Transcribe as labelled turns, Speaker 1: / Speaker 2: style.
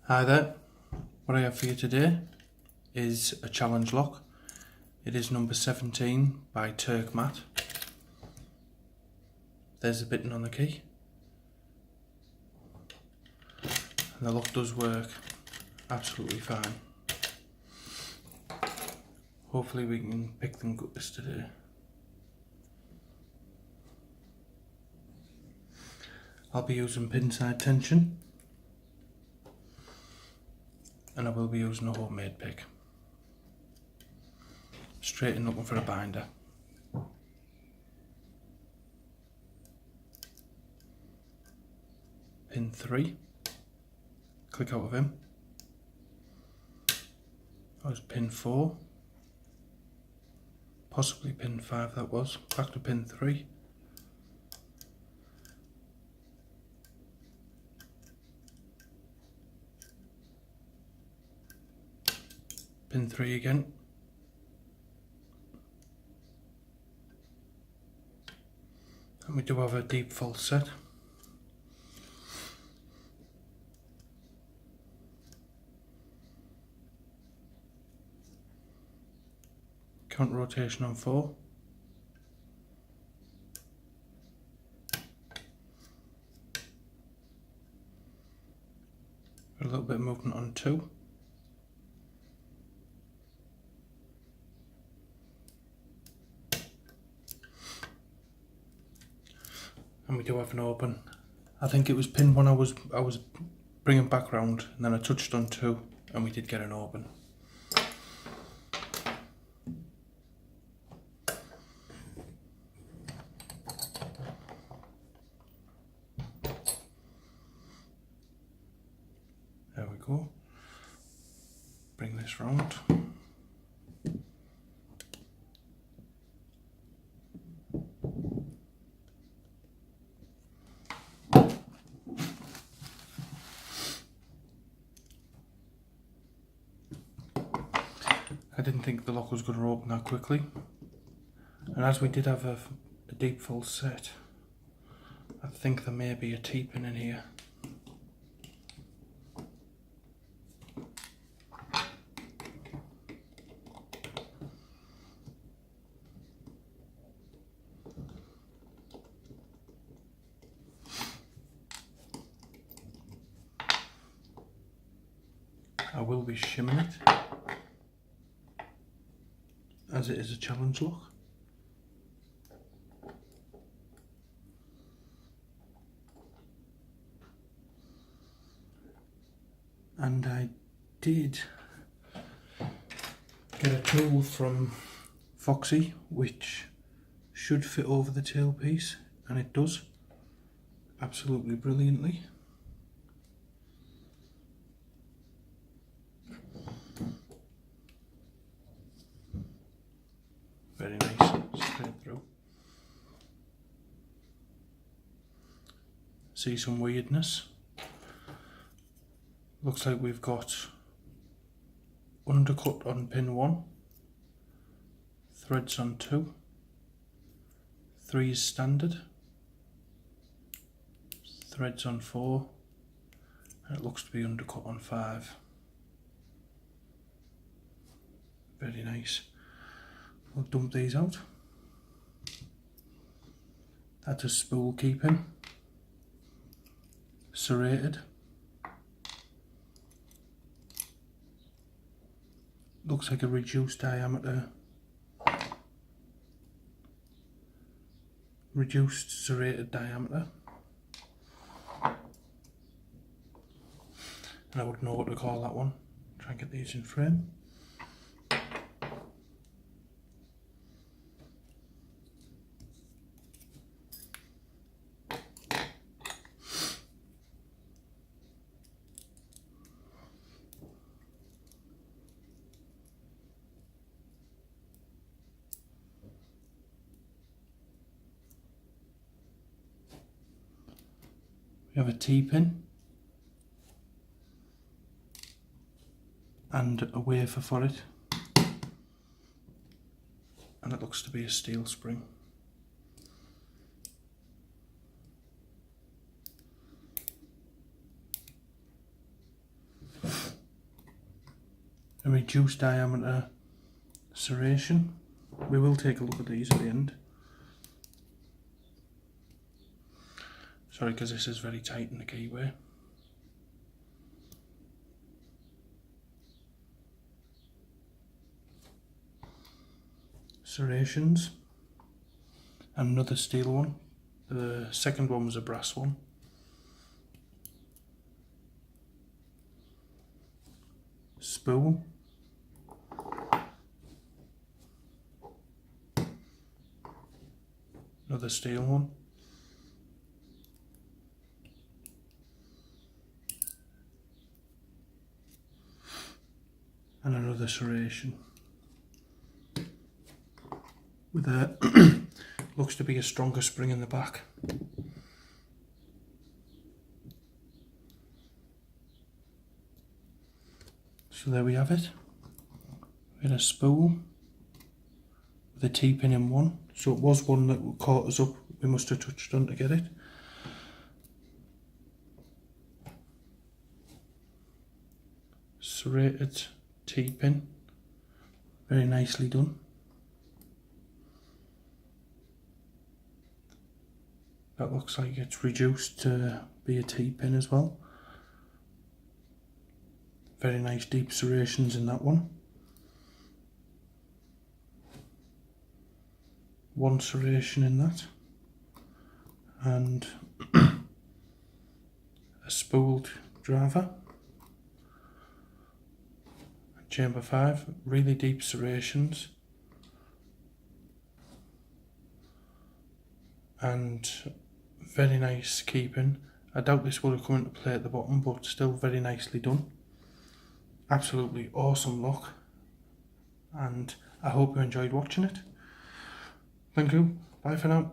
Speaker 1: Hi there, what I have for you today is a challenge lock. It is number 17 by Turk. There's the button on the key, and the lock does work absolutely fine. Hopefully we can pick them gutters today. I'll be using pin side tension, and I will be using a homemade pick. Straight in looking for a binder. Pin 3, click out of him. That was pin 4, possibly pin 5 that was, back to pin 3. Pin 3 again. And we do have a deep false set. Counter rotation on 4. A little bit of movement on 2. And we do have an open. I think it was pin 1 I was bringing back round, and then I touched on 2 and we did get an open. There we go. Bring this round. I didn't think the lock was going to open that quickly, and as we did have a deep full set, I think there may be a T-pin in here. I will be shimming it, as it is a challenge lock. And I did get a tool from Foxy which should fit over the tailpiece, and it does absolutely brilliantly. Very nice, straight through. See some weirdness. Looks like we've got undercut on pin 1, threads on 2, 3 is standard, threads on 4, and it looks to be undercut on 5. Very nice. We'll dump these out. That's a spool keeping, serrated. Looks like a reduced diameter, reduced serrated diameter. And I wouldn't know what to call that one. Try and get these in frame. We have a T-pin and a wafer for it, and it looks to be a steel spring. a reduced diameter serration. We will take a look at these at the end. Sorry, because this is very tight in the keyway. Serrations. And another steel one. The second one was a brass one. Spool. Another steel one. And another serration. With a looks to be a stronger spring in the back. So there we have it. We had a spool with a T-pin in one. So it was one that caught us up. We must have touched on to get it. Serrated T-pin. Very nicely done. That looks like it's reduced to be a T-pin as well. Very nice deep serrations in that one. One serration in that. And a spooled driver. Chamber 5, really deep serrations. And very nice keeping. I doubt this would have come into play at the bottom, but still very nicely done. Absolutely awesome look, and I hope you enjoyed watching it. Thank you, bye for now.